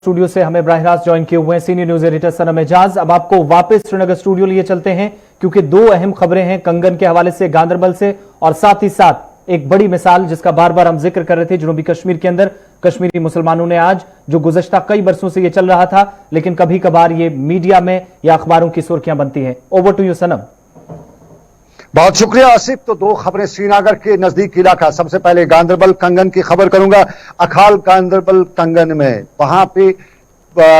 Studio से हमें बराह रास्त ज्वाइन किए हुए हैं सीनियर न्यूज एडिटर सनम एजाज। अब आपको वापस श्रीनगर स्टूडियो लिए चलते हैं क्योंकि दो अहम खबरें हैं कंगन के हवाले से, गांदरबल से, और साथ ही साथ एक बड़ी मिसाल जिसका बार बार हम जिक्र कर रहे थे जनूबी कश्मीर के अंदर कश्मीरी मुसलमानों ने आज, जो गुज़श्ता कई बरसों से ये चल रहा था लेकिन कभी कभार ये मीडिया में या अखबारों की सुर्खियां बनती हैं। ओवर टू यू सनम। बहुत शुक्रिया आसिफ। तो दो खबरें श्रीनगर के नजदीक इलाका, सबसे पहले गांदरबल कंगन की खबर करूंगा। अखाल गांदरबल कंगन में वहां पे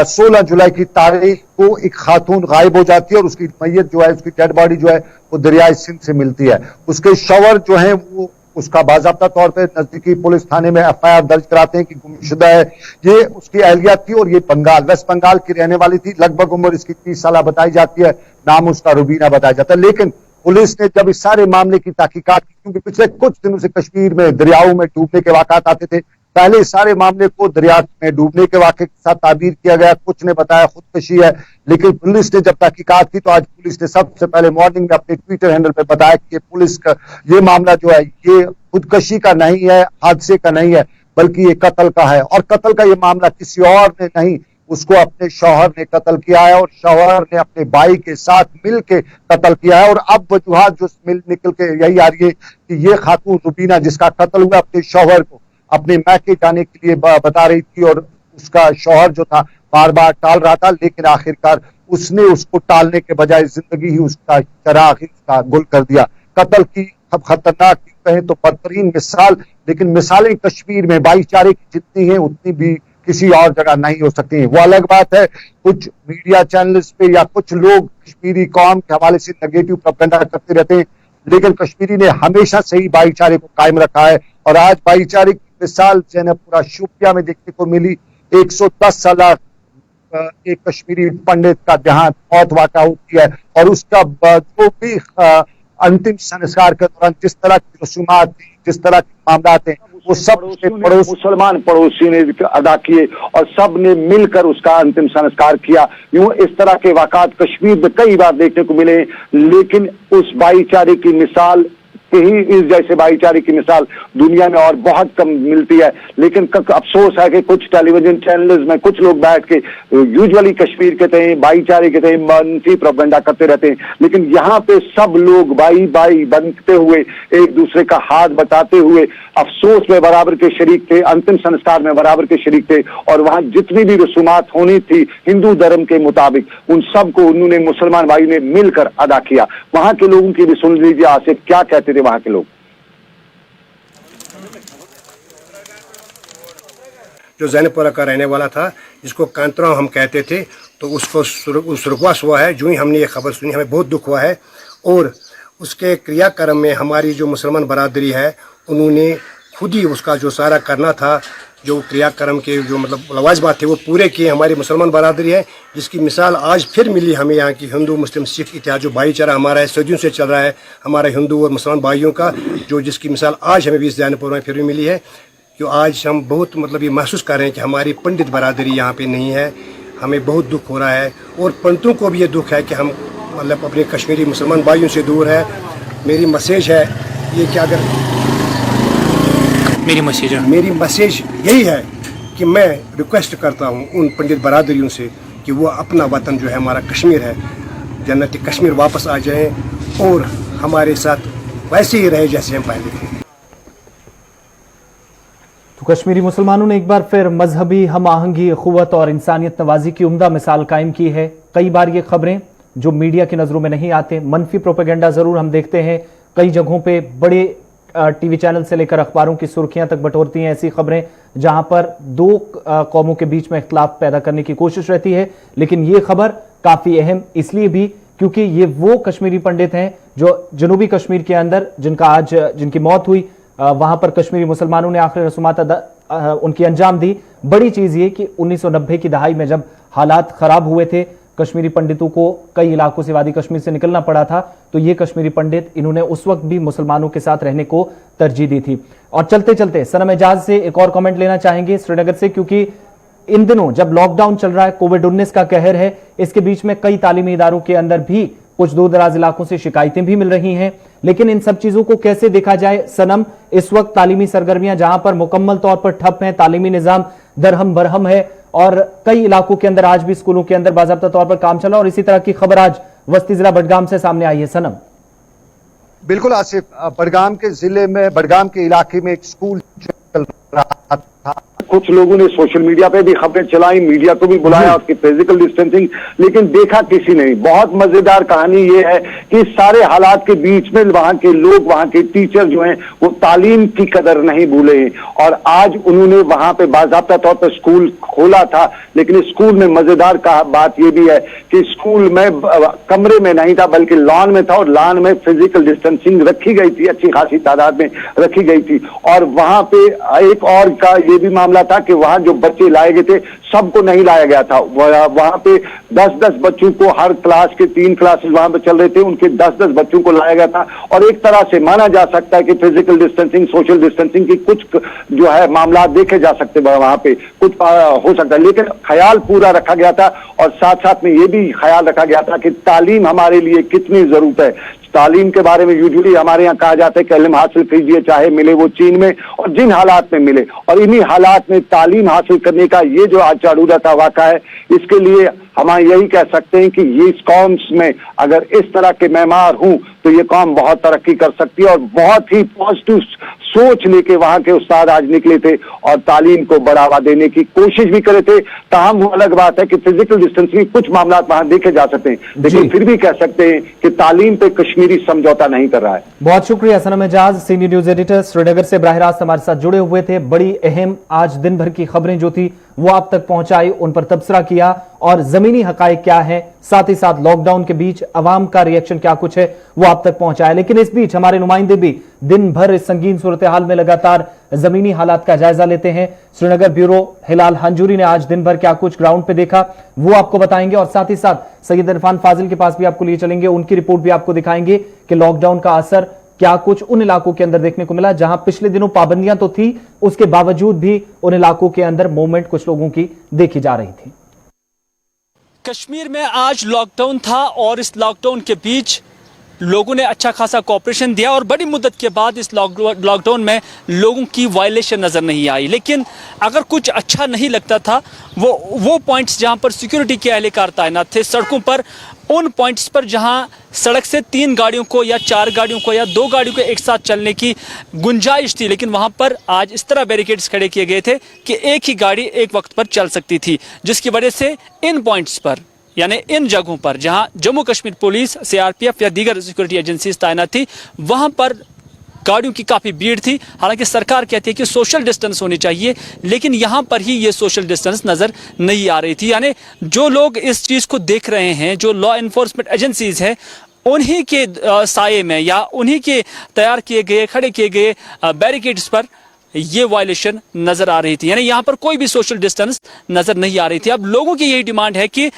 16 जुलाई की तारीख को एक खातून गायब हो जाती है और उसकी मैयत जो है, उसकी डेड बॉडी जो है वो दरियाई सिंध से मिलती है। उसके शवर जो है वो उसका बाज़ाब्ता तौर पे नजदीकी पुलिस थाने में एफआईआर दर्ज कराते हैं कि गुमशुदा है। ये उसकी अहलिया थी और ये वेस्ट बंगाल की रहने वाली थी। लगभग उम्र इसकी 30 साल बताई जाती है। नाम उसका रुबीना बताया जाता है। लेकिन पुलिस ने जब इस सारे मामले की तहकीकात की, क्योंकि पिछले कुछ दिनों से कश्मीर में दरियाओं में डूबने के वाकयात आते थे, पहले इस सारे मामले को दरिया में डूबने के वाकये के साथ ताबीर किया गया। कुछ ने बताया खुदकशी है, लेकिन पुलिस ने जब तहकीकात की तो आज पुलिस ने सबसे पहले मॉर्निंग में अपने ट्विटर हैंडल पे बताया कि पुलिस का ये मामला जो है ये खुदकशी का नहीं है, हादसे का नहीं है, बल्कि ये कत्ल का है। और कत्ल का ये मामला किसी और ने नहीं, उसको अपने शौहर ने कत्ल किया है और शौहर ने अपने भाई के साथ मिलकर कत्ल किया है। और अब वजूहात जो निकल के यही आ रही है कि ये खातून रुबीना जिसका कत्ल हुआ अपने शौहर को अपने मैके जाने के लिए बता रही थी और उसका शौहर जो था बार बार टाल रहा था, लेकिन आखिरकार उसने उसको टालने के बजाय जिंदगी ही उसका चराग ही उसका गुल कर दिया। कत्ल की खतरनाक कहें तो बदतरीन मिसाल, लेकिन मिसालें कश्मीर में भाईचारे की जितनी हैं उतनी भी किसी और जगह नहीं हो सकती है। वो अलग बात है कुछ मीडिया चैनल्स पे या कुछ लोग कश्मीरी कौम के हवाले से नेगेटिव प्रोपेगेंडा करते रहते हैं, लेकिन कश्मीरी ने हमेशा से ही भाईचारे को कायम रखा है। और आज भाईचारे की मिसाल जो है पूरा शोपियां में देखने को मिली। 110 साल एक कश्मीरी पंडित का जहां मौत वाक़ा होती है और उसका जो भी अंतिम संस्कार के दौरान जिस तरह की रसूमात थी, जिस तरह के मामला थे, वो सब मुसलमान पड़ोसी ने अदा किए और सब ने मिलकर उसका अंतिम संस्कार किया। यूं इस तरह के वाक़ात कश्मीर में कई बार देखने को मिले, लेकिन उस भाईचारे की मिसाल ही इस जैसे भाईचारे की मिसाल दुनिया में और बहुत कम मिलती है। लेकिन अफसोस है कि कुछ टेलीविजन चैनल्स में कुछ लोग बैठ के यूजुअली कश्मीर के तय भाईचारे के तय मनफी प्रोपेगेंडा करते रहते हैं, लेकिन यहाँ पे सब लोग भाई भाई बनते हुए एक दूसरे का हाथ बताते हुए अफसोस में बराबर के शरीक थे, अंतिम संस्कार में बराबर के शरीक थे। और वहां जितनी भी रसूमात होनी थी हिंदू धर्म के मुताबिक उन सब को उन्होंने मुसलमान भाई ने मिलकर अदा किया। वहां के लोगों की भी सुन लीजिए आसिफ क्या कहते थे वहां के लोग। जो जैनपुरा का रहने वाला था जिसको कांतराव हम कहते थे, तो उसको सुरगवास हुआ है। जो ही हमने ये खबर सुनी हमें बहुत दुख हुआ है। और उसके क्रियाक्रम में हमारी जो मुसलमान बरादरी है उन्होंने खुद ही उसका जो सारा करना था, जो क्रियाक्रम के जो मतलब लवाजमात थे वो पूरे किए। हमारी मुसलमान बरादरी है जिसकी मिसाल आज फिर मिली हमें। यहाँ की हिंदू मुस्लिम सिख इतिहाद जो भाईचारा हमारा है सदियों से चल रहा है, हमारे हिंदू और मुसलमान भाइयों का, जो जिसकी मिसाल आज हमें 20 जैनपुर में फिर भी मिली है। जो आज हम बहुत मतलब ये महसूस कर रहे हैं कि हमारी पंडित बरादरी यहाँ पे नहीं है। हमें बहुत दुख हो रहा है और पंडितों को भी ये दुख है कि हम मतलब अपने कश्मीरी मुसलमान भाइयों से दूर है। मेरी मैसेज है ये कि अगर मेरी मैसेज यही है कि मैं रिक्वेस्ट करता हूँ उन पंडित बरादरियों से कि वो अपना वतन जो है हमारा कश्मीर है, जन्नती कश्मीर वापस आ जाएं और हमारे साथ वैसे ही रहे जैसे हम पहले थे। तो कश्मीरी मुसलमानों ने एक बार फिर मजहबी हम आहंगी, अखुवत और इंसानियत नवाजी की उम्दा मिसाल कायम की है। कई बार ये खबरें जो मीडिया की नजरों में नहीं आते, मनफी प्रोपेगेंडा जरूर हम देखते हैं, कई जगहों पे बड़े टीवी चैनल से लेकर अखबारों की सुर्खियां तक बटोरती हैं ऐसी खबरें जहां पर दो कौमों के बीच में इख्तिलाफ पैदा करने की कोशिश रहती है। लेकिन ये खबर काफी अहम इसलिए भी क्योंकि ये वो कश्मीरी पंडित हैं जो जनूबी कश्मीर के अंदर जिनकी मौत हुई, वहां पर कश्मीरी मुसलमानों ने आखिरी रसूमात उनकी अंजाम दी। बड़ी चीज ये कि 1990 की दहाई में जब हालात खराब हुए थे, कश्मीरी पंडितों को कई इलाकों से वादी कश्मीर से निकलना पड़ा था, तो ये कश्मीरी पंडित इन्होंने उस वक्त भी मुसलमानों के साथ रहने को तरजीह दी थी। और चलते चलते सनम एजाज से एक और कमेंट लेना चाहेंगे श्रीनगर से, क्योंकि इन दिनों जब लॉकडाउन चल रहा है, कोविड-19 का कहर है, इसके बीच में कई तालीमी इदारों के अंदर भी कुछ दूर दराज इलाकों से शिकायतें भी मिल रही हैं। लेकिन इन सब चीजों को कैसे देखा जाए सनम, इस वक्त तालीमी सरगर्मियां जहां पर मुकम्मल तौर पर ठप हैं, तालीमी निजाम दरहम बरहम है और कई इलाकों के अंदर आज भी स्कूलों के अंदर बाकायदा तौर पर काम चला और इसी तरह की खबर आज वस्ती जिला बडगाम से सामने आई है। सनम, बिल्कुल आसिफ, बडगाम के जिले में, बडगाम के इलाके में एक स्कूल चल रहा था। कुछ लोगों ने सोशल मीडिया पे भी खबरें चलाई, मीडिया को भी बुलाया उसकी फिजिकल डिस्टेंसिंग, लेकिन देखा किसी ने। बहुत मजेदार कहानी ये है कि सारे हालात के बीच में वहां के लोग, वहां के टीचर जो हैं वो तालीम की कदर नहीं भूले और आज उन्होंने वहां पे बाकायदा तौर पर स्कूल खोला था। लेकिन स्कूल में मजेदार बात यह भी है कि स्कूल में कमरे में नहीं था बल्कि लॉन में था और लॉन में फिजिकल डिस्टेंसिंग रखी गई थी, अच्छी खासी तादाद में रखी गई थी। और वहां पे एक और का ये भी मामला था कि वहां जो बच्चे लाए गए थे सबको नहीं लाया गया था। वहां पे 10-10 बच्चों को, हर क्लास के 3 क्लासेस वहां पे चल रहे थे, उनके 10-10 बच्चों को लाया गया था। और एक तरह से माना जा सकता है कि फिजिकल डिस्टेंसिंग, सोशल डिस्टेंसिंग की कुछ जो है मामला देखे जा सकते वहां पे, कुछ हो सकता है। लेकिन ख्याल पूरा रखा गया था और साथ साथ में ये भी ख्याल रखा गया था कि तालीम हमारे लिए कितनी जरूरत है। तालीम के बारे में यूजुअली हमारे यहाँ कहा जाता है कि इल्म हासिल कीजिए, चाहे मिले वो चीन में और जिन हालात में मिले, और इन्हीं हालात में तालीम हासिल करने का ये जो आज चारूदा का वाक़ा है, इसके लिए हम यही कह सकते हैं कि ये इस कौम में अगर इस तरह के मेहमान हों तो ये कौम बहुत तरक्की कर सकती है। और बहुत ही पॉजिटिव सोच लेके वहां के उस्ताद आज निकले थे और तालीम को बढ़ावा देने की कोशिश भी करे थे। ताहम वो अलग बात है कि फिजिकल डिस्टेंसिंग कुछ मामला वहां देखे जा सकते हैं, लेकिन फिर भी कह सकते हैं कि तालीम पे कश्मीरी समझौता नहीं कर रहा है। बहुत शुक्रिया Sanam Ejaz, senior news editor Srinagar से बराह रास्त हमारे साथ जुड़े हुए थे। बड़ी अहम आज दिन भर की खबरें जो थी वो आप तक पहुंचाई, उन पर तबसरा किया और जमीनी हकायक क्या है, साथ ही साथ लॉकडाउन के बीच अवाम का रिएक्शन क्या कुछ है वो आप तक पहुंचाया। लेकिन इस बीच हमारे नुमाइंदे भी दिन भर इस संगीन सूरत हाल में लगातार जमीनी हालात का जायजा लेते हैं। श्रीनगर ब्यूरो हिलाल हंजूरी ने आज दिन भर क्या कुछ ग्राउंड पे देखा वो आपको बताएंगे और साथ ही साथ सैयद इरफान फाजिल के पास भी आपको लिए चलेंगे, उनकी रिपोर्ट भी आपको दिखाएंगे कि लॉकडाउन का असर क्या कुछ उन इलाकों के अंदर देखने को मिला जहां पिछले दिनों पाबंदियां तो थी, उसके बावजूद भी उन इलाकों के अंदर मूवमेंट कुछ लोगों की देखी जा रही थी। कश्मीर में आज लॉकडाउन था और इस लॉकडाउन के बीच लोगों ने अच्छा खासा कोऑपरेशन दिया और बड़ी मुद्दत के बाद इस लॉकडाउन में लोगों की वायलेशन नज़र नहीं आई। लेकिन अगर कुछ अच्छा नहीं लगता था वो पॉइंट्स जहां पर सिक्योरिटी के एहलकार तैनात थे सड़कों पर, उन पॉइंट्स पर जहां सड़क से 3 गाड़ियों को या 4 गाड़ियों को या 2 गाड़ियों को एक साथ चलने की गुंजाइश थी, लेकिन वहां पर आज इस तरह बैरिकेड्स खड़े किए गए थे कि एक ही गाड़ी एक वक्त पर चल सकती थी, जिसकी वजह से इन पॉइंट्स पर यानी इन जगहों पर जहां जम्मू कश्मीर पुलिस, सीआरपीएफ या दीगर सिक्योरिटी एजेंसीज तैनात थी वहां पर गाड़ियों की काफ़ी भीड़ थी। हालांकि सरकार कहती है कि सोशल डिस्टेंस होनी चाहिए, लेकिन यहाँ पर ही ये सोशल डिस्टेंस नज़र नहीं आ रही थी। यानी जो लोग इस चीज़ को देख रहे हैं, जो लॉ इन्फोर्समेंट एजेंसीज हैं, उन्हीं के साये में या उन्हीं के तैयार किए गए, खड़े किए गए बैरिकेड्स पर ये वायलेशन नज़र आ रही थी। यानी यहाँ पर कोई भी सोशल डिस्टेंस नज़र नहीं आ रही थी। अब लोगों की यही डिमांड है कि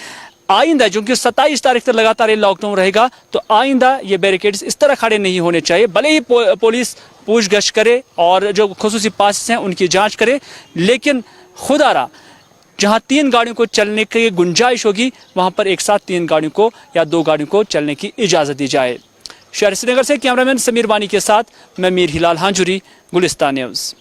आइंदा, जो कि 27 तारीख तक लगातार ये लॉकडाउन रहेगा, तो आइंदा ये बैरिकेड्स इस तरह खड़े नहीं होने चाहिए। भले ही पुलिस पूछगछ करे और जो खुसूसी पासेस हैं उनकी जांच करे, लेकिन खुदारा जहां 3 गाड़ियों को चलने की गुंजाइश होगी वहां पर एक साथ 3 गाड़ियों को या 2 गाड़ियों को चलने की इजाज़त दी जाए। शहर श्रीनगर से कैमरामैन समीर वानी के साथ मैं मीर हिलाल हांजुरी, गुलिस्तान न्यूज़।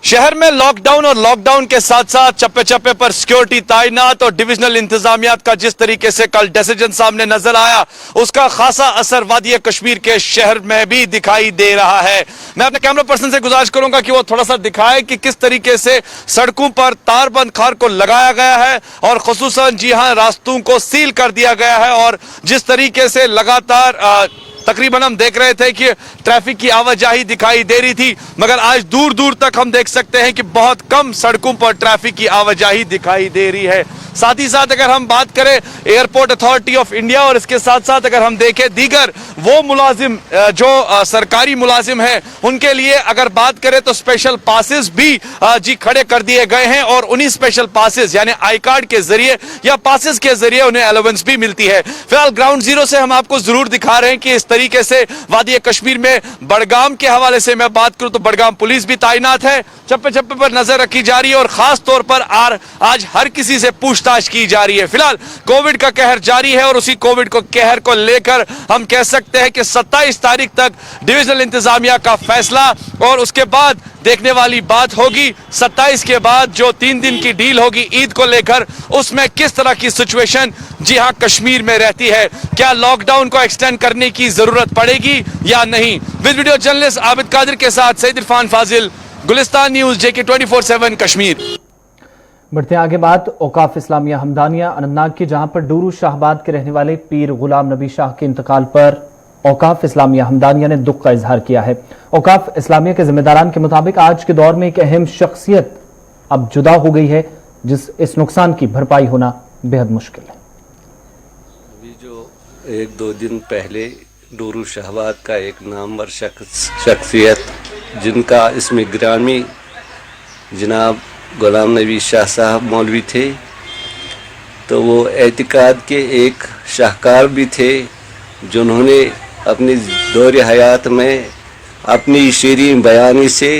शहर में लॉकडाउन और लॉकडाउन के साथ साथ चप्पे चप्पे पर सिक्योरिटी तैनात और डिविजनल इंतजामियात का जिस तरीके से कल डिसीजन सामने नजर आया, उसका खासा असर वादी कश्मीर के शहर में भी दिखाई दे रहा है। मैं अपने कैमरा पर्सन से गुजारिश करूंगा कि वो थोड़ा सा दिखाए कि किस तरीके से सड़कों पर तारबंद खार को लगाया गया है और खुसूसन जी हां रास्तों को सील कर दिया गया है। और जिस तरीके से लगातार तकरीबन हम देख रहे थे कि ट्रैफिक की आवाजाही दिखाई दे रही थी, मगर आज दूर दूर तक हम देख सकते हैं कि बहुत कम सड़कों पर ट्रैफिक की आवाजाही दिखाई दे रही है। साथ ही साथ अगर हम बात करें एयरपोर्ट अथॉरिटी ऑफ इंडिया और इसके साथ साथ अगर हम देखें दीगर वो मुलाजिम जो सरकारी मुलाजिम हैं, उनके लिए अगर बात करें तो स्पेशल पासेस भी जी खड़े कर दिए गए हैं और उन्हीं स्पेशल पासेस यानी आई कार्ड के जरिए या पासेस के जरिए उन्हें अलाउंस भी मिलती है। फिलहाल ग्राउंड जीरो से हम आपको जरूर दिखा रहे हैं कि इस तरीके से वादी कश्मीर में बडगाम के हवाले से मैं बात करूं तो बडगाम पुलिस भी तैनात है, चप्पे चप्पे पर नजर रखी जा रही है और खास तौर पर आज हर किसी से पूछताछ की जा रही है। फिलहाल कोविड का कहर जारी है और उसी कोविड को कहर को लेकर हम कह सकते हैं कि 27 तारीख तक डिविजनल इंतजामिया का फैसला और उसके बाद देखने वाली बात होगी 27 के बाद जो 3 दिन की डील होगी ईद को लेकर, उसमें किस तरह की सिचुएशन जी हां कश्मीर में रहती है। क्या लॉकडाउन को एक्सटेंड करने की जरूरत पड़ेगी या नहीं। With video journalist Abid Qadir के साथ सईद इरफान फाजिल, गुलिस्तान न्यूज, JK 24/7 कश्मीर। बढ़ते आगे बात औकाफ इस्लामिया हमदानिया अनंतनाग की, जहां पर डूरू शाहबाद के रहने वाले पीर गुलाम नबी शाह के इंतकाल पर औकाफ इस्लामिया हमदानिया ने दुख का इजहार किया है। औकाफ इस्लामिया के जिम्मेदारान के मुताबिक आज के दौर में एक अहम शख्सियत अब जुदा हो गई है, इस नुकसान की भरपाई होना बेहद मुश्किल है। अभी जो 1-2 दिन पहले डूरू शाहबाद का एक नामवर शख्सियत जिनका इसमें ग्रामी जनाब गुलाम नबी शाह साहब मौलवी थे, तो वो एतिकाद के एक शाहकार भी थे, जिन्होंने अपनी दौर हयात में अपनी शेरी बयानी से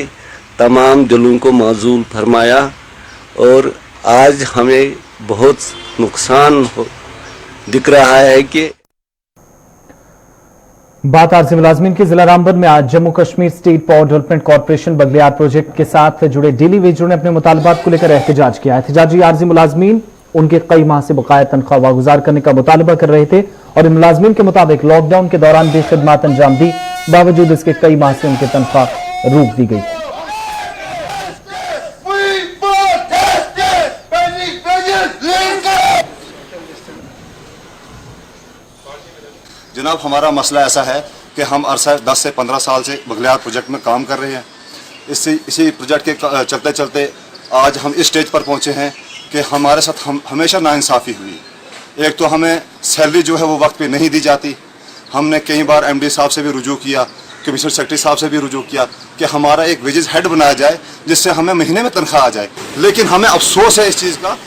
तमाम दिलों को माजूल फरमाया और आज हमें बहुत नुकसान दिख रहा है कि बात आरजी मुलाजमीन की। जिला रामबन में आज Jammu Kashmir state power development corporation Baglihar project के साथ जुड़े डेली वेजरों ने अपने मुतालबात को लेकर एहतजाज किया। एहतजाजी आरजी मुलाजमीन उनके कई माह से बकाया तनख्वाह वागुजार करने का मुतालबा कर रहे थे और इन मुलाजमीन के मुताबिक लॉकडाउन के दौरान बेखिदमत अंजाम दी, बावजूद इसके कई माह से उनकी तनख्वाह रोक दी गई। जनाब, हमारा मसला ऐसा है कि हम अरसा 10 से 15 साल से बगलियार प्रोजेक्ट में काम कर रहे हैं। इसी प्रोजेक्ट के चलते चलते आज हम इस स्टेज पर पहुंचे हैं कि हमारे साथ हमेशा नाइंसाफ़ी हुई। एक तो हमें सैलरी जो है वो वक्त पे नहीं दी जाती। हमने कई बार MD साहब से भी रुजू किया, कमिश्नर सेक्रेटरी साहब से भी रुजू किया कि हमारा एक वेजेस हेड बनाया जाए जिससे हमें महीने में तनख्वाह आ जाए, लेकिन हमें अफसोस है इस चीज़ का।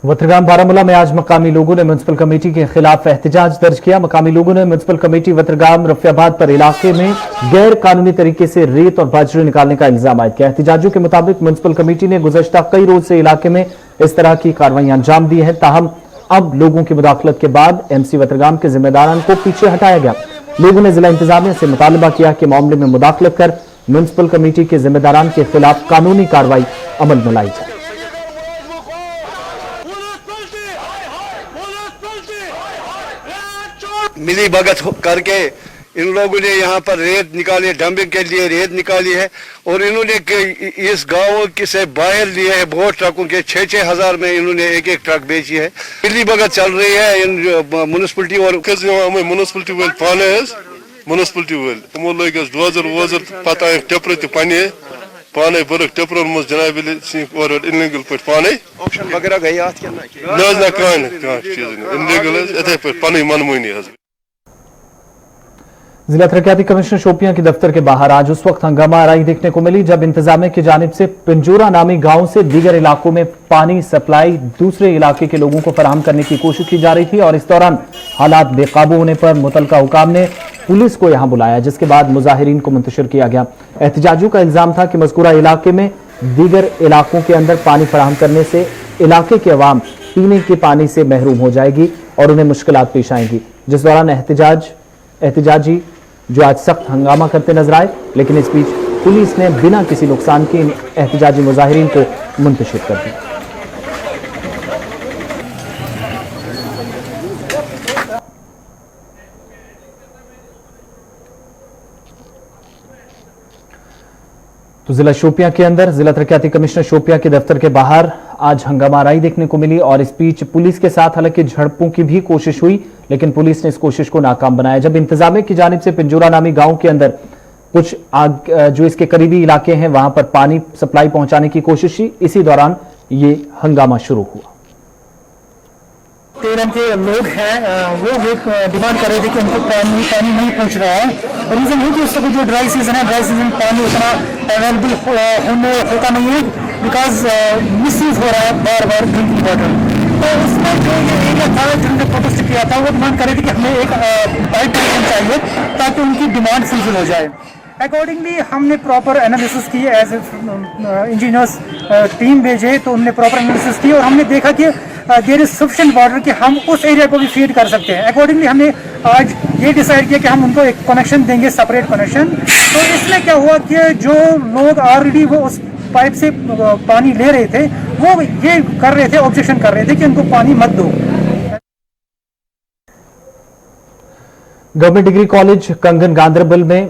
वत्रगाम बारामूला में आज मकामी लोगों ने म्युनिसिपल कमेटी के खिलाफ एहतजाज दर्ज किया। मकामी लोगों ने म्युनिसिपल कमेटी वत्रगाम रफियाबाद पर इलाके में गैर कानूनी तरीके से रेत और बाजरी निकालने का इल्जाम आयद किया। एहतजाजियों के मुताबिक म्युनिसिपल कमेटी ने गुज़श्ता कई रोज से इलाके में इस तरह की कार्रवाइयां अंजाम दी है, ताहम अब लोगों की मुदाखलत के बाद MC वत्रगाम के जिम्मेदारान को पीछे हटाया गया। लोगों ने जिला इंतजामिया से मुतालबा किया कि मामले में मुदाखलत कर म्युनिसिपल कमेटी के जिम्मेदारान के खिलाफ कानूनी कार्रवाई अमल में लाई जाए। मिली भगत करके इन लोगों ने यहाँ पर रेत निकाली, डंपिंग के लिए रेत निकाली है और इन्होंने इस गांव के से बाहर लिए है बहुत ट्रकों के 6-6 हज़ार में इन्होंने एक ट्रक बेची है। मिली भगत चल रही है इन म्युनिसिपलिटी और म्युनिसिपलिटी वाले पाने म्युनिसिपलिटी वाले तमो लोग डोजर वोजर पता है टेपर ते पाने बरक टेपर मज जनाब और इनलीगल पे पाने ऑप्शन वगैरह गई आत के ना कान चीज इनलीगल एथे पे पानी मनमोनी है। जिला तरक्याती कमिश्नर शोपियां के दफ्तर के बाहर आज उस वक्त हंगामा आराई देखने को मिली जब इंतजामिया की जानिब से पिंजूरा नामी गांव से दीगर इलाकों में पानी सप्लाई दूसरे इलाके के लोगों को फराहम करने की कोशिश की जा रही थी और इस दौरान हालात बेकाबू होने पर मुतलका हुकाम ने पुलिस को यहां बुलाया, जिसके बाद मुजाहिरीन को मुंतशिर किया गया। एहतजाजियों का इल्जाम था कि मज़कूरा इलाके में दीगर इलाकों के अंदर पानी फराहम करने से इलाके की अवाम पीने के पानी से महरूम हो जाएगी और उन्हें मुश्किलात पेश आएंगी, जिस दौरान एहतजाजी जो आज सख्त हंगामा करते नजर आए, लेकिन इस बीच पुलिस ने बिना किसी नुकसान के इन एहतजाजी मुजाहिरीन को मुंतशिर कर दिया। तो जिला शोपियां के अंदर जिला तरक्याती कमिश्नर शोपियां के दफ्तर के बाहर आज हंगामा आराई देखने को मिली और इस बीच पुलिस के साथ हालांकि झड़पों की भी कोशिश हुई, लेकिन पुलिस ने इस कोशिश को नाकाम बनाया। जब इंतजामिया की जानिब से पिंजूरा नामी गांव के अंदर कुछ जो इसके करीबी इलाके हैं वहां पर पानी सप्लाई पहुंचाने की कोशिश की, इसी दौरान ये हंगामा शुरू हुआ। तेरह के लोग हैं वो डिमांड कर रहे थे कि उनको पानी नहीं पहुंच रहा है। रीजन है कि उस समय जो ड्राई सीजन है, ड्राई सीजन पानी उतना अवेलेबल होता नहीं है, बिकॉज मिसयूज हो रहा है बार बार ड्रिंकिंग वाटर। तो उसमें जो ये एरिया था जिन्होंने प्रोटेस्ट किया था वो डिमांड कर रहे थे कि हमें एक पाइप लाइन चाहिए ताकि उनकी डिमांड फुलफिल हो जाए। अकॉर्डिंगली हमने प्रॉपर एनालिसिस की, एज इंजीनियर्स टीम भेजे तो उन्होंने प्रॉपर एनालिसिस की और हमने देखा कि देयर इज सफिशिएंट वाटर कि हम उस एरिया को भी फीड कर सकते हैं। अकॉर्डिंगली हमने आज ये डिसाइड किया कि हम उनको एक कनेक्शन देंगे, सेपरेट कनेक्शन। तो इसमें क्या हुआ कि जो लोग ऑलरेडी वो उस पाइप से पानी ले रहे थे, वो ये कर रहे थे, ऑब्जेक्शन कर रहे थे कि उनको पानी मत दो। गवर्नमेंट डिग्री कॉलेज कंगन गांधरबल में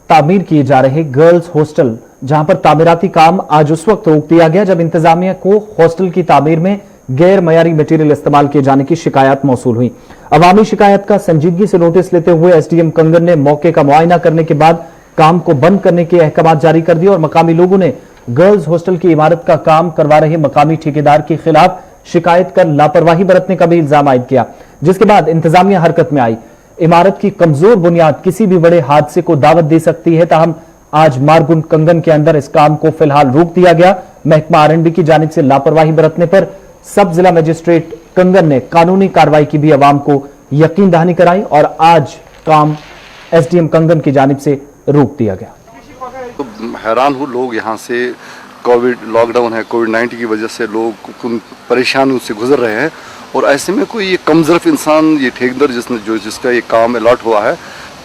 तामीर किए जा रहे गर्ल्स हॉस्टल, जहां पर तामीराती काम आज उस वक्त रोक दिया गया जब इंतजामिया को हॉस्टल की तामीर में गैर मयारी मटेरियल इस्तेमाल किए जाने की शिकायत मौसूल हुई। अवामी शिकायत का संजीदगी से नोटिस लेते हुए एसडीएम कंगन ने मौके का मुआयना करने के बाद काम को बंद करने के अहकाम जारी कर दिए और मकामी लोगों ने गर्ल्स हॉस्टल की इमारत का काम करवा रहे मकामी ठेकेदार के खिलाफ शिकायत कर लापरवाही बरतने का भी इल्जाम आयद किया, जिसके बाद इंतजामिया हरकत में आई। इमारत की कमजोर बुनियाद किसी भी बड़े हादसे को दावत दे सकती है, ताहम आज मारगुंड कंगन के अंदर इस काम को फिलहाल रोक दिया गया। महकमा आरएंडबी की जानिब से लापरवाही बरतने पर सब जिला मजिस्ट्रेट कंगन ने कानूनी कार्रवाई की भी अवाम को यकीन दहानी कराई और आज काम एसडीएम कंगन की जानिब से रोक दिया गया। तो हैरान हूँ, लोग यहाँ से कोविड लॉकडाउन है, कोविड-19 की वजह से लोग परेशानियों से गुजर रहे हैं और ऐसे में कोई ये कमजोर इंसान, ये ठेकेदार जिसका ये काम अलॉट हुआ है,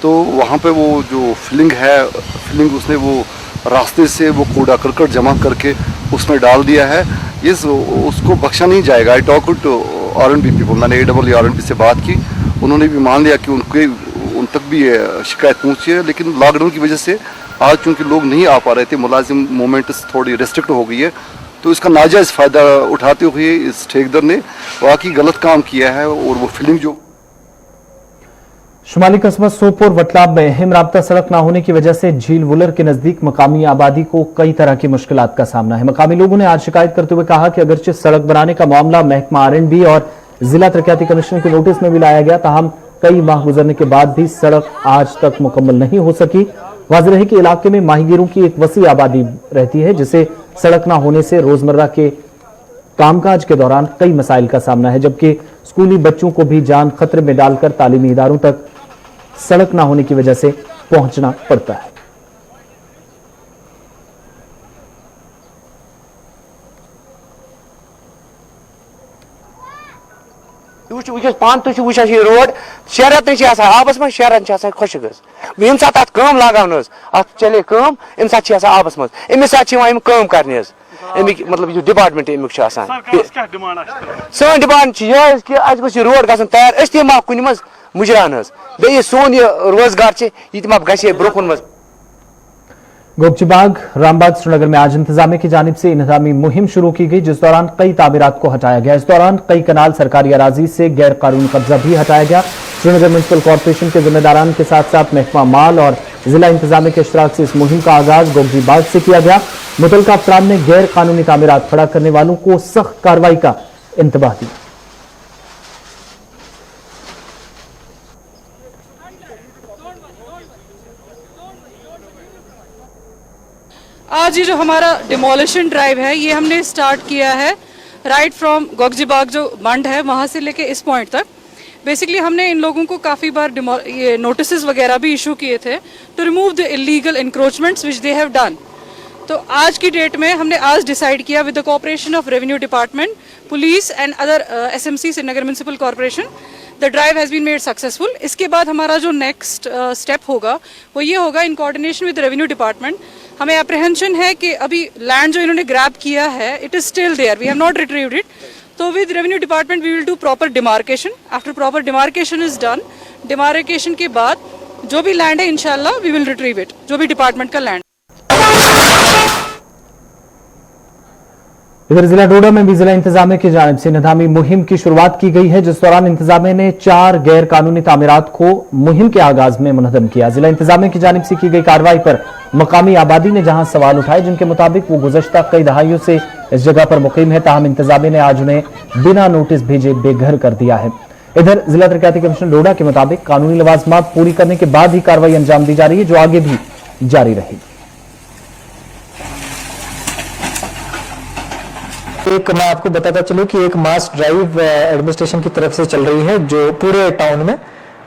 तो वहाँ पे वो जो फिलिंग उसने वो रास्ते से वो कूड़ा करकट जमा करके उसमें डाल दिया है। ये उसको बख्शा नहीं जाएगा। I talk to RNB people, मैंने ARRB से बात की, उन्होंने भी मान लिया कि उन तक भी शिकायत पहुँची है, लेकिन लॉकडाउन की वजह से आज चूँकि लोग नहीं आ पा रहे थे, मुलाजिम मूवमेंट थोड़ी रेस्ट्रिक्ट हो गई है, तो इसका नाजायज़ फ़ायदा उठाते हुए इस ठेकेदार ने वाकई गलत काम किया है। और वो फिलिंग जो शुमाली कस्बा सोपोर वटलाब में अहम राब्ता सड़क न होने की वजह से झील वुलर के नजदीक मकामी आबादी को कई तरह की मुश्किलात का सामना है। मकामी लोगों ने आज शिकायत करते हुए कहा कि अगरचे सड़क बनाने का मामला महकमा आरएंडबी और जिला तरक्याती कमिश्नर के नोटिस में भी लाया गया, ताहम कई माह गुजरने के बाद भी सड़क आज तक मुकम्मल नहीं हो सकी। वाज़ेह है कि इलाके में माहीगीरों की एक वसी आबादी रहती है, जिसे सड़क न होने से रोजमर्रा के कामकाज के दौरान कई मसाइल का सामना है, जबकि स्कूली बच्चों को भी जान खतरे में डालकर तालीमी इदारों तक सड़क न होने की वजह से पहुंचना पड़ता है। पान तुम वो रोड शहरत आबस मज शहरन खुशक ये सात अत कम लगान अत चले कम अम सात आबस मज अमिस सात कम करने अमिक मतलब जो डिपार्टमेंट अमुक सन डिमांड यह कि अस गो रोड गन तैयार अस तम कुन मज मुजरान बे सोन यह रोजगार यह गे ब्रोकुन मज। गोपचीबाग रामबाग श्रीनगर में आज इंतजामिया की जानिब से इंतजामी मुहिम शुरू की गई, जिस दौरान कई तामीरात को हटाया गया। इस दौरान कई कनाल सरकारी अराजी से गैर कानूनी कब्जा भी हटाया गया। श्रीनगर म्यूनसिपल कॉरपोरेशन के जिम्मेदारान के साथ साथ महकमा माल और जिला इंतजामिया के इश्तराक से इस मुहिम का आगाज गोपचीबाग से किया गया। मुतलका अफसरान ने गैर कानूनी तामीरात खड़ा करने वालों को सख्त कार्रवाई का इंतबाह दिया। आज ये जो हमारा डिमोलिशन ड्राइव है ये हमने स्टार्ट किया है राइट फ्रॉम गोगजीबाग जो बंड है वहाँ से लेके इस पॉइंट तक। बेसिकली हमने इन लोगों को काफ़ी बार ये नोटिस वगैरह भी इशू किए थे to remove the illegal encroachments which they have done. तो आज की डेट में हमने आज डिसाइड किया with the cooperation of revenue department, police and other SMC Srinagar municipal corporation, the drive has been made successful. इसके बाद हमारा जो नेक्स्ट स्टेप होगा वो ये होगा in coordination with revenue department. हमें अप्रहेंशन है कि अभी लैंड जो इन्होंने ग्रैब किया है it is still there, we have not retrieved it. तो with revenue department we will do proper demarcation. After proper demarcation is done, demarcation के बाद जो भी लैंड है इंशाल्लाह वी विल रिट्रीव इट, जो भी डिपार्टमेंट का लैंड। इधर जिला डोडा में भी जिला इंतजामिया की जानिब से इंतजामी मुहिम की शुरुआत की गई है, जिस दौरान इंतजामिया ने 4 गैर कानूनी तामीरात को मुहिम के आगाज में मुनहदम किया। जिला इंतजामिया की जानिब से की गई कार्रवाई पर मकामी आबादी ने जहां सवाल उठाए, जिनके मुताबिक वो गुज़श्ता कई दहाइयों से इस जगह पर मुकीम है, ताहम इंतजामिया ने आज उन्हें बिना नोटिस भेजे बेघर कर दिया है। इधर जिला तरक्याती कमिश्नर डोडा के मुताबिक कानूनी लवाजमात पूरी करने के बाद ही कार्रवाई अंजाम दी जा रही है, जो आगे भी जारी रहेगी। एक मैं आपको बताता चलूं कि एक मास ड्राइव एडमिनिस्ट्रेशन की तरफ से चल रही है जो पूरे टाउन में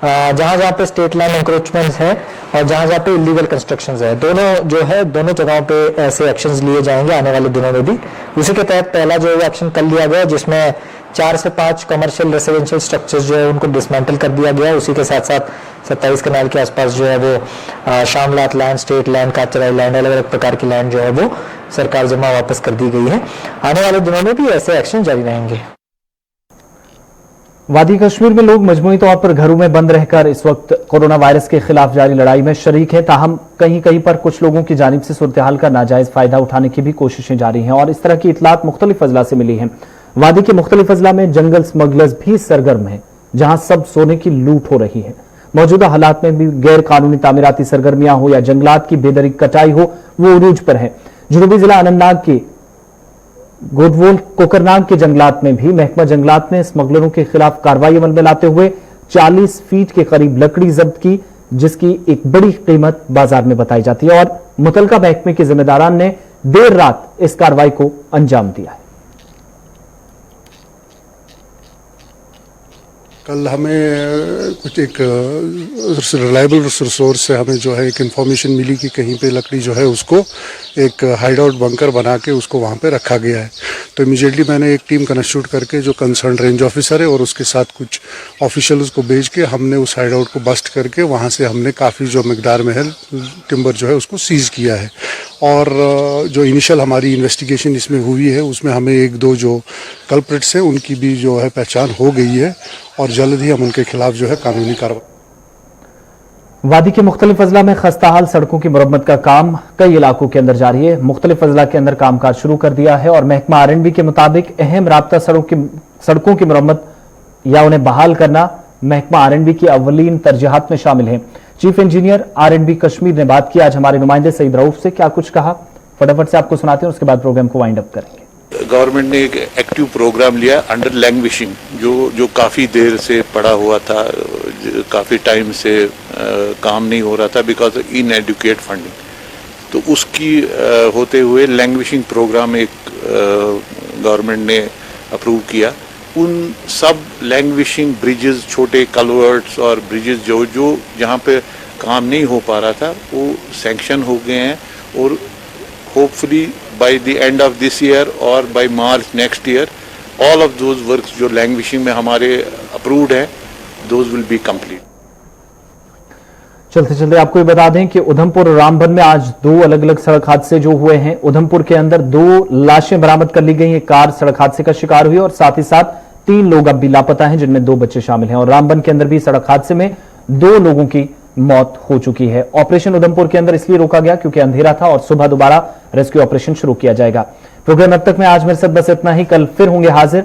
जहां जहां पे स्टेट लाइन इंक्रोचमेंट्स है और जहां जहां पे इलीगल कंस्ट्रक्शंस है, दोनों जगहों पे ऐसे एक्शंस लिए जाएंगे आने वाले दिनों में भी। उसी के तहत पहला जो एक्शन कल लिया गया, जिसमें 4 से 5 कमर्शियल रेसिडेंशियल स्ट्रक्चर्स जो है उनको डिसमेंटल कर दिया गया। उसी के साथ साथ 27 कनाल के आसपास जो है वो शामलात लैंड, स्टेट लैंड, काचराई लैंड, अलग अलग प्रकार की लैंड जो है वो सरकार जमा वापस कर दी गई है। आने वाले दिनों में भी ऐसे एक्शन जारी रहेंगे। वादी कश्मीर में लोग मजमूई तौर पर घरों में बंद रहकर इस वक्त कोरोना वायरस के खिलाफ जारी लड़ाई में शरीक है। ताहम कहीं कहीं पर कुछ लोगों की जानिब से सूरत हाल का नाजायज फायदा उठाने की भी कोशिशें जारी हैं और इस तरह की इतलात मुख्तलिफ अजला से मिली हैं। वादी के मुख्तलिफ अजला में जंगल स्मगलर्स भी सरगर्म हैं, जहां सब सोने की लूट हो रही है। मौजूदा हालात में भी गैर कानूनी तामीराती सरगर्मियां हो या जंगलात की बेदरीक कटाई हो, वो उरूज पर है। जनूबी जिला अनंतनाग के गोडवोल कोकरनाग के जंगलात में भी महकमा जंगलात ने स्मगलरों के खिलाफ कार्रवाई अमल में लाते हुए 40 फीट के करीब लकड़ी जब्त की, जिसकी एक बड़ी कीमत बाजार में बताई जाती है और मुतलका महकमे के जिम्मेदारान ने देर रात इस कार्रवाई को अंजाम दिया है। कल हमें कुछ एक रिलायबल सोर्स से हमें जो है एक इन्फॉर्मेशन मिली कि कहीं पे लकड़ी जो है उसको एक हाइड आउट बंकर बना के उसको वहाँ पे रखा गया है। तो इमीडिएटली मैंने एक टीम कंस्टिट्यूट करके जो कंसर्न रेंज ऑफिसर है और उसके साथ कुछ ऑफिशियल्स को भेज के हमने उस हाइड आउट को बस्ट करके वहाँ से हमने काफ़ी जो मिकदार में है टिम्बर जो है उसको सीज किया है। और जो इनिशियल हमारी इन्वेस्टिगेशन इसमें हुई है उसमें हमें 1-2 जो कल्प्रिट्स हैं उनकी भी जो है पहचान हो गई है और जल्द ही हम उनके खिलाफ जो है कानूनी कार्रवाई। वादी के मुख्तलिफ अजला में खस्ताहाल सड़कों की मुरम्मत का काम कई इलाकों के अंदर जारी है। मुख्तलिफ अजला के अंदर कामकाज शुरू कर दिया है और महकमा आरएंडबी के मुताबिक अहम राब्ता सड़कों की मुरम्मत या उन्हें बहाल करना महकमा आरएंडबी की अव्वलीन तरजीहात में शामिल है। चीफ इंजीनियर आरएंडबी कश्मीर ने बात की आज हमारे नुमाइंदे सईद रऊफ से। क्या कुछ कहा, फटाफट से आपको सुनाते हैं, उसके बाद प्रोग्राम को वाइंड अप करेंगे। गवर्नमेंट ने एक एक्टिव प्रोग्राम लिया अंडर लैंग्विशिंग, जो काफ़ी देर से पड़ा हुआ था, काफ़ी टाइम से काम नहीं हो रहा था बिकॉज ऑफ इनएडुकेट फंडिंग। तो उसकी होते हुए लैंग्विशिंग प्रोग्राम एक गवर्नमेंट ने अप्रूव किया। उन सब लैंग्विशिंग ब्रिजेस, छोटे कलवर्ट्स और ब्रिजेस जो जहाँ पे काम नहीं हो पा रहा था वो सैंक्शन हो गए हैं और hopefully by the end of this year or by March next year, all of those works जो languishing में हमारे approved है, those will be complete. चलते चलते आपको ये बता दें कि उधमपुर और रामबन में आज 2 अलग अलग सड़क हादसे जो हुए हैं। उधमपुर के अंदर 2 लाशें बरामद कर ली गई हैं, कार सड़क हादसे का शिकार हुई और साथ ही साथ 3 लोग अब भी लापता हैं, जिनमें 2 बच्चे शामिल हैं। और रामबन के अंदर भी सड़क हादसे में 2 लोगों की मौत हो चुकी है। ऑपरेशन उधमपुर के अंदर इसलिए रोका गया क्योंकि अंधेरा था और सुबह दोबारा रेस्क्यू ऑपरेशन शुरू किया जाएगा। प्रोग्राम अब तक में आज मेरे साथ बस इतना ही। कल फिर होंगे हाजिर।